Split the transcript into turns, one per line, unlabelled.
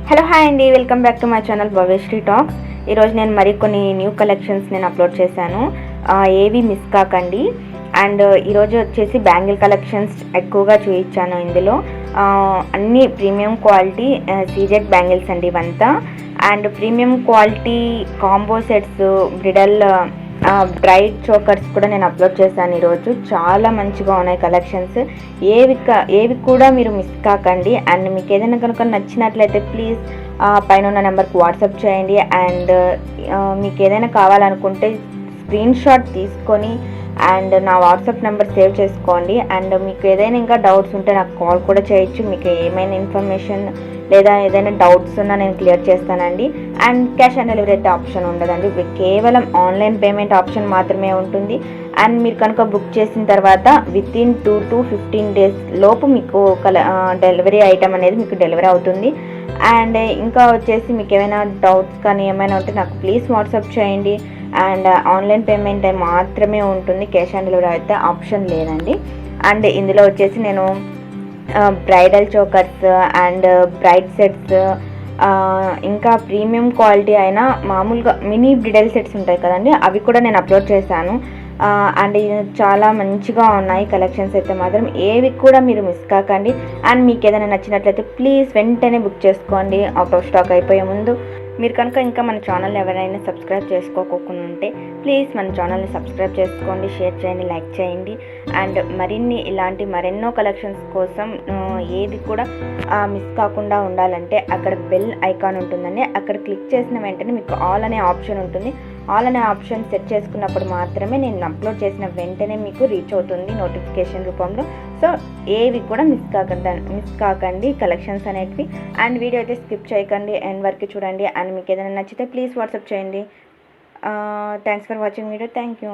Hello hi అండి, welcome back to my channel Bhavyasri talks. ఈరోజు నేను మరికొన్ని న్యూ కలెక్షన్స్ నేను అప్లోడ్ చేశాను. ఏవి మిస్ కాకండి. అండ్ ఈరోజు వచ్చేసి బ్యాంగిల్ కలెక్షన్స్ ఎక్కువగా చూపించాను. ఇందులో అన్ని ప్రీమియం క్వాలిటీ సీజెడ్ బ్యాంగిల్స్ అండి ఇవంతా. And premium quality combo sets, bridal braid chokers కూడా నేను అప్లోడ్ చేశాను. ఈరోజు చాలా మంచిగా ఉన్నాయి కలెక్షన్స్. ఏవి కూడా మీరు మిస్ కాకండి. అండ్ మీకు ఏదైనా కనుక నచ్చినట్లయితే ప్లీజ్ పైన ఉన్న నెంబర్కి వాట్సాప్ చేయండి. అండ్ మీకు ఏదైనా కావాలనుకుంటే స్క్రీన్ షాట్ తీసుకొని అండ్ నా వాట్సాప్ నెంబర్ సేవ్ చేసుకోండి. అండ్ మీకు ఏదైనా ఇంకా డౌట్స్ ఉంటే నాకు కాల్ కూడా చేయొచ్చు. మీకు ఏమైనా ఇన్ఫర్మేషన్ లేదా ఏదైనా డౌట్స్ ఉన్నా నేను క్లియర్ చేస్తానండి. అండ్ క్యాష్ ఆన్ డెలివరీ అయితే ఆప్షన్ ఉండదండి, కేవలం ఆన్లైన్ పేమెంట్ ఆప్షన్ మాత్రమే ఉంటుంది. అండ్ మీరు కనుక బుక్ చేసిన తర్వాత వితిన్ 2 to 15 days లోపు మీకు డెలివరీ ఐటమ్ అనేది మీకు డెలివరీ అవుతుంది. అండ్ ఇంకా వచ్చేసి మీకు ఏమైనా డౌట్స్ కానీ ఏమైనా ఉంటే నాకు ప్లీజ్ వాట్సాప్ చేయండి. అండ్ ఆన్లైన్ పేమెంట్ మాత్రమే ఉంటుంది, క్యాష్ ఆన్ డెలివరీ అయితే ఆప్షన్ లేదండి. అండ్ ఇందులో వచ్చేసి నేను bridal chokers and braid sets, ఇంకా ప్రీమియం క్వాలిటీ అయిన మామూలుగా మినీ బ్రిడల్ సెట్స్ ఉంటాయి కదండి, అవి కూడా నేను అప్లోడ్ చేశాను. అండ్ చాలా మంచిగా ఉన్నాయి కలెక్షన్స్ అయితే మాత్రం. ఏవి కూడా మీరు మిస్ కాకండి. అండ్ మీకు ఏదైనా నచ్చినట్లయితే ప్లీజ్ వెంటనే బుక్ చేసుకోండి, అవుట్ ఆఫ్ స్టాక్ అయిపోయే ముందు. మీరు కనుక ఇంకా మన ఛానల్ ఎవరైనా సబ్స్క్రైబ్ చేసుకోకుండా ఉంటే ప్లీజ్ మన ఛానల్ని సబ్స్క్రైబ్ చేసుకోండి, షేర్ చేయండి, లైక్ చేయండి. అండ్ మరెన్నో కలెక్షన్స్ కోసం ఏది కూడా మిస్ కాకుండా ఉండాలంటే అక్కడ బెల్ ఐకాన్ ఉంటుందండి, అక్కడ క్లిక్ చేసిన వెంటనే మీకు ఆల్ అనే ఆప్షన్ ఉంటుంది. ఆల్ అనే ఆప్షన్ సెట్ చేసుకున్నప్పుడు మాత్రమే నేను అప్లోడ్ చేసిన వెంటనే మీకు రీచ్ అవుతుంది నోటిఫికేషన్ రూపంలో. సో ఏవి కూడా మిస్ కాకండి కలెక్షన్స్ అనేటివి. అండ్ వీడియో అయితే స్కిప్ చేయకండి, ఎండ్ వరకు చూడండి. అండ్ మీకు ఏదైనా నచ్చితే ప్లీజ్ వాట్సాప్ చేయండి. Thanks for watching video. Thank you.